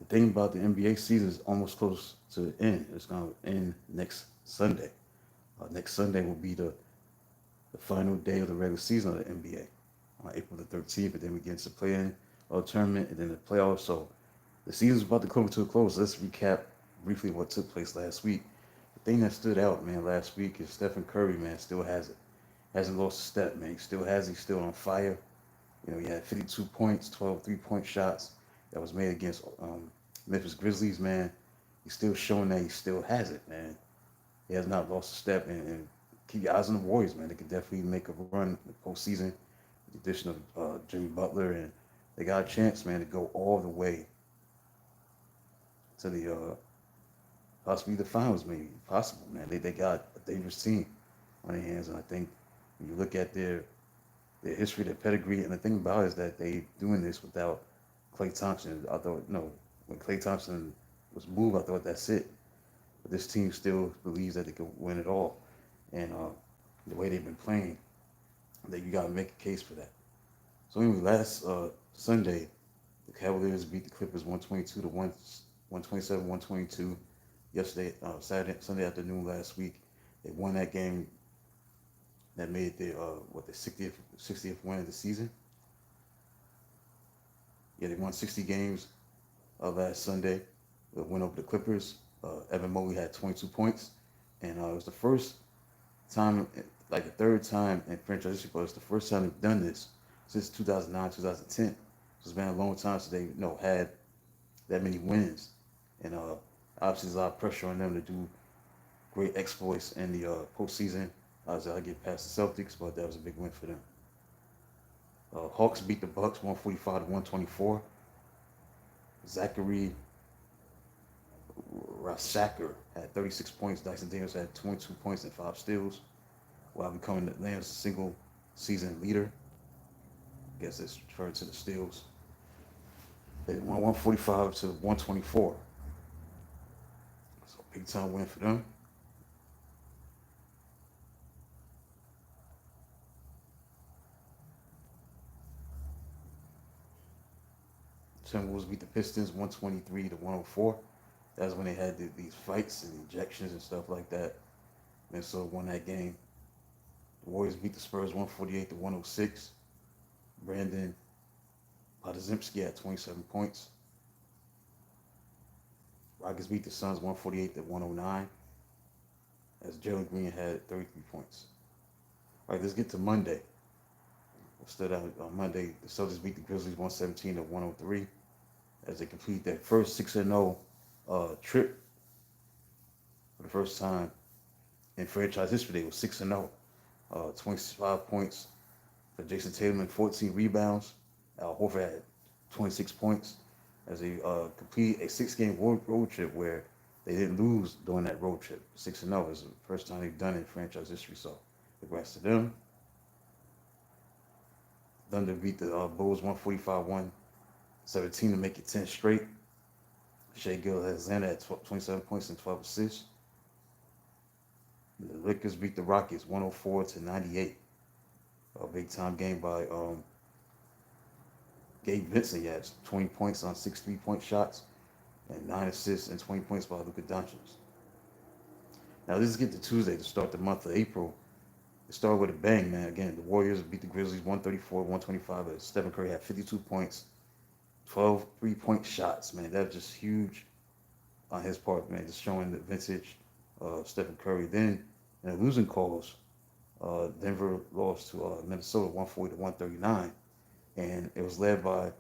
The thing about the NBA season is almost close to the end. It's going to end next Sunday. Next Sunday will be the final day of the regular season of the NBA on April the 13th, and then we get into the play-in tournament and then the playoffs. So the season's about to come to a close. Let's recap briefly what took place last week. The thing that stood out, man, last week is Stephen Curry, man, still has it. Hasn't lost a step, man. He still has it. He's still on fire. You know, he had 52 points, 12 3-point shots that was made against Memphis Grizzlies, man. He's still showing that he still has it, man. He has not lost a step, and keep your eyes on the Warriors, man. They could definitely make a run in the postseason with the addition of Jimmy Butler, and they got a chance, man, to go all the way to the possibly the finals, maybe possible, man. They got a dangerous team on their hands, and I think when you look at their history, their pedigree, and the thing about it is that they doing this without Klay Thompson. I thought, no, when Klay Thompson was moved, I thought that's it. But this team still believes that they can win it all, and the way they've been playing, that you got to make a case for that. So anyway, last Sunday, the Cavaliers beat the Clippers 122 to 127, 122. Yesterday, Sunday afternoon last week, they won that game that made their what the 60th win of the season. Yeah, they won 60 games last Sunday. They went over the Clippers. Evan Mobley had 22 points, and it was the first time, like the third time in franchise history, but it's the first time they've done this since 2009, 2010. So it's been a long time since they had that many wins, and obviously there's a lot of pressure on them to do great exploits in the postseason. As I get past the Celtics, but that was a big win for them. Hawks beat the Bucks 145 to 124. Zachary Rasacker had 36 points. Dyson Daniels had 22 points and 5 steals, while becoming Atlanta's single season leader. I guess it's referred to the steals. They won 145 to 124. So big time win for them. Timberwolves beat the Pistons 123 to 104. That's when they had these fights and injections and stuff like that. Minnesota won that game. The Warriors beat the Spurs 148 to 106. Brandon Podziemski had 27 points. Rockets beat the Suns 148 to 109. As Jalen Green had 33 points. All right, let's get to Monday. What stood out on Monday, the Celtics beat the Grizzlies 117 to 103 as they complete their first 6-0 trip for the first time in franchise history. They were 6-0. 25 points for Jason Tatum and 14 rebounds. Al Horford had 26 points as they completed a 6-game road trip where they didn't lose during that road trip. 6-0 is the first time they've done it in franchise history. So congrats to them. Thunder beat the Bulls 145-117 to make it 10 straight. Shea Gilgeous-Alexander had 27 points and 12 assists. The Lakers beat the Rockets 104 to 98. A big time game by Gabe Vincent. He had 20 points on 6 3-point shots and 9 assists and 20 points by Luka Doncic. Now let's get to Tuesday to start the month of April. It started with a bang, man. Again, the Warriors beat the Grizzlies 134-125. As Stephen Curry had 52 points, 12 3-point shots, man. That's just huge on his part, man. Just showing the vintage Stephen Curry. Then in a losing cause, Denver lost to Minnesota 140 to 139, and it was led by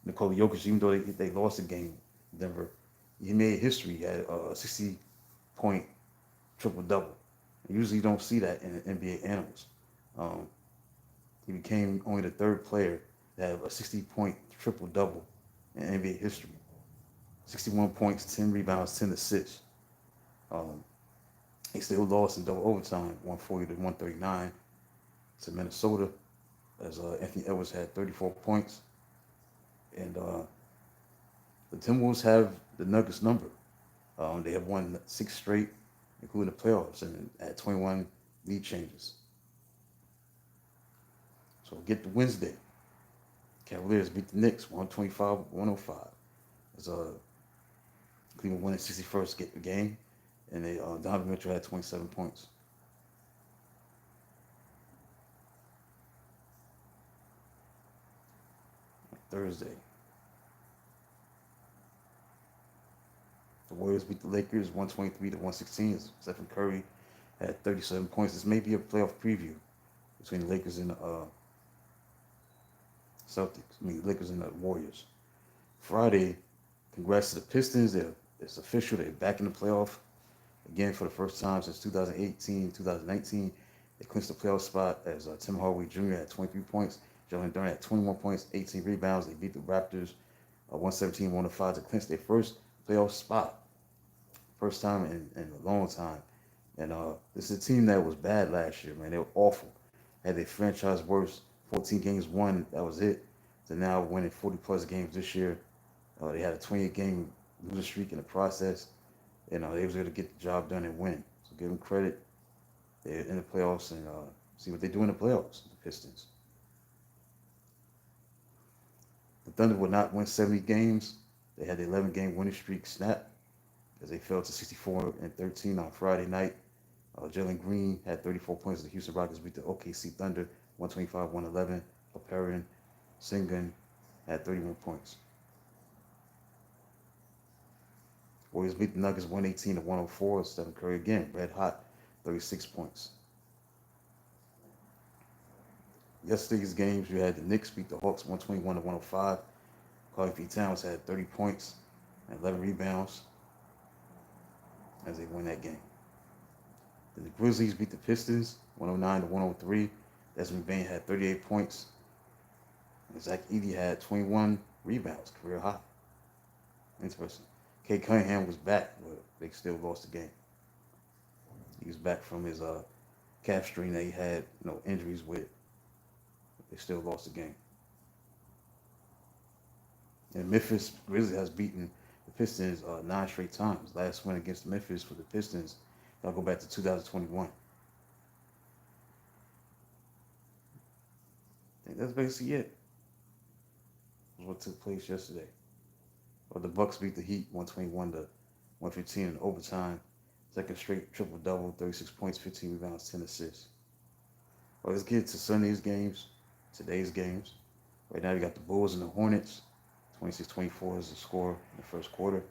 Nikola Jokic. Even though they lost the game, Denver, he made history. He had a 60-point triple double. Usually you don't see that in NBA annals. Um, he became only the third player to have a 60-point triple double in NBA history. 61 points, 10 rebounds, 10 assists. Um, he still lost in double overtime, 140 to 139 to Minnesota, as Anthony Edwards had 34 points. And the Timberwolves have the Nuggets number. They have won 6 straight, including the playoffs, and at 21 lead changes. So get to Wednesday. Cavaliers beat the Knicks 125-105. As Cleveland won the 61st game, and Donovan Mitchell had 27 points. Thursday, the Warriors beat the Lakers 123 to 116. Stephen Curry had 37 points. This may be a playoff preview between the Lakers and the Celtics. I mean, Lakers and the Warriors. Friday, congrats to the Pistons. It's official. They're back in the playoff again for the first time since 2018, 2019. They clinched the playoff spot as Tim Hardaway Jr. had 23 points. Jalen Durant had 21 points, 18 rebounds. They beat the Raptors 117-105 to clinch their first playoff spot. First time in a long time. And this is a team that was bad last year, man. They were awful. Had their franchise worst 14 games won. That was it. So now winning 40 plus games this year. They had a 28 game losing streak in the process. They was able to get the job done and win. So give them credit. They're in the playoffs and see what they do in the playoffs. The Pistons. The Thunder would not win 70 games. They had the 11 game winning streak snap as they fell to 64-13 on Friday night. Jalen Green had 34 points. The Houston Rockets beat the OKC Thunder 125-111. Alperen Sengun had 31 points. Warriors beat the Nuggets 118-104. Stephen Curry again, red hot, 36 points. Yesterday's games, you had the Knicks beat the Hawks 121-105. Karl-Anthony Towns had 30 points and 11 rebounds as they win that game. Then the Grizzlies beat the Pistons 109-103. Desmond Bane had 38 points. And Zach Edey had 21 rebounds, career high. Interesting. Cade Cunningham was back, but they still lost the game. He was back from his calf strain that he had injuries with. They still lost the game. And Memphis Grizzlies has beaten the Pistons 9 straight times. Last win against Memphis for the Pistons, I'll go back to 2021. I think that's basically it. That's what took place yesterday. Well, the Bucks beat the Heat 121-115 in overtime. Second straight triple-double, 36 points, 15 rebounds, 10 assists. Well, let's get to Sunday's games, today's games. Right now, you got the Bulls and the Hornets. 26-24 is the score in the first quarter.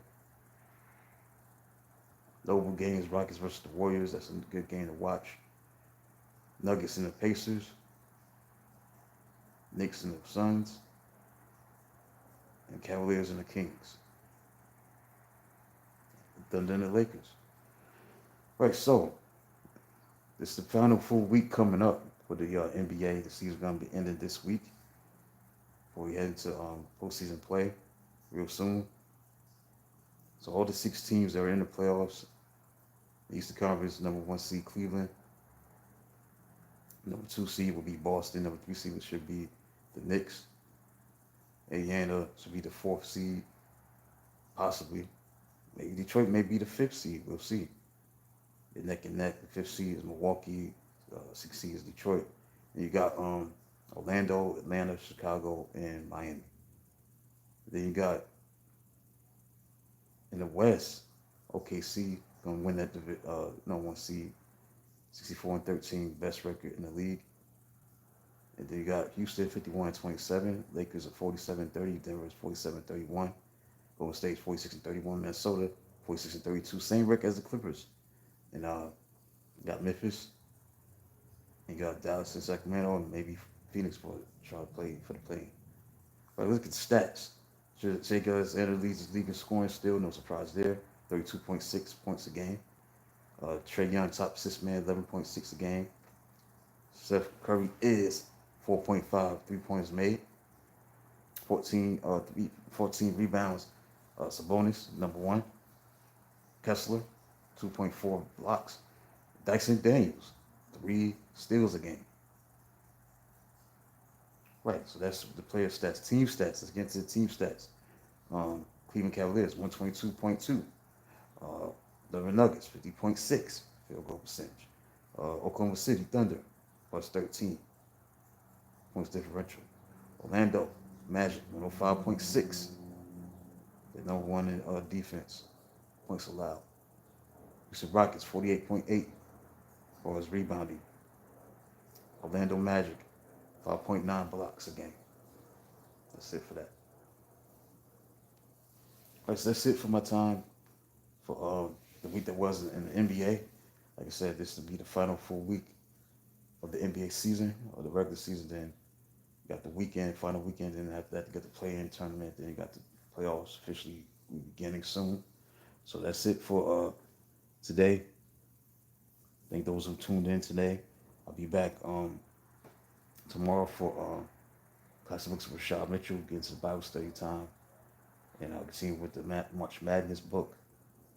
Notable games, Rockets versus the Warriors. That's a good game to watch. Nuggets and the Pacers. Knicks and the Suns. And Cavaliers and the Kings. Thunder and the Lakers. Right, so this is the final full week coming up for the NBA. The season's going to be ending this week before we head into postseason play real soon. So all the 6 teams that are in the playoffs, the Eastern Conference, number 1 seed Cleveland. Number 2 seed will be Boston. Number 3 seed should be the Knicks. Indiana should be the 4th seed, possibly. Maybe Detroit may be the 5th seed. We'll see. They're neck and neck. The 5th seed is Milwaukee. 6th seed is Detroit. And you got Orlando, Atlanta, Chicago, and Miami. Then you got in the West, OKC gonna win that number 1 seed, 64-13, best record in the league. And then you got Houston 51-27, Lakers at 47-30, Denver is 47-31, Golden State 46-31, Minnesota 46-32, same record as the Clippers. And you got Memphis, and you got Dallas and Sacramento, and maybe Phoenix for try to play for the play. But look at the stats. Shai Gilgeous-Alexander leads the league in scoring still, no surprise there. 32.6 points a game. Trae Young, top assist man, 11.6 a game. Steph Curry is 4.5 3-pointers made. 14 rebounds. Sabonis, number 1. Kessler, 2.4 blocks. Dyson Daniels, 3 steals a game. Right, so that's the player stats. Team stats, let's get into the team stats. Cleveland Cavaliers, 122.2. Denver Nuggets, 50.6 field goal percentage. Oklahoma City Thunder, plus 13 points differential. Orlando Magic, 105.6. They're number 1 in defense. points allowed. Houston Rockets 48.8 as far as rebounding. Orlando Magic 5.9 blocks a game. That's it for that. All right, so that's it for my time for the week that was in the NBA. Like I said, this will be the final full week of the NBA season or the regular season. Then you got the weekend, final weekend. Then after that, you got the play-in tournament. Then you got the playoffs officially beginning soon. So that's it for today. Thank those who tuned in today. I'll be back tomorrow for Classic Books with Rashad Mitchell, gets his Bible study time. And I'll continue with the March Madness book,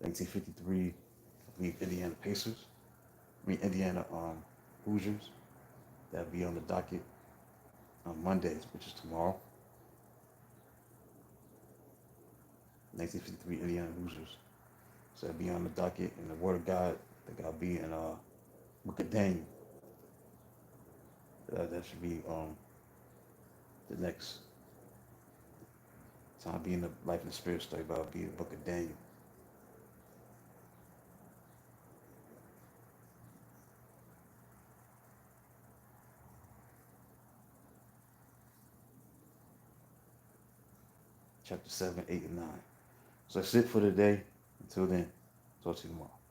1953, I believe Indiana Pacers. Indiana Hoosiers. That'll be on the docket on Mondays, which is tomorrow. 1953 Indiana Hoosiers. So that'll be on the docket. And the Word of God, I think I'll be in Book of Daniel. That should be the next time I'll be in the Life and the Spirit study, but I'll be in the Book of Daniel. Chapter 7, 8, and 9. So that's it for today. Until then, talk to you tomorrow.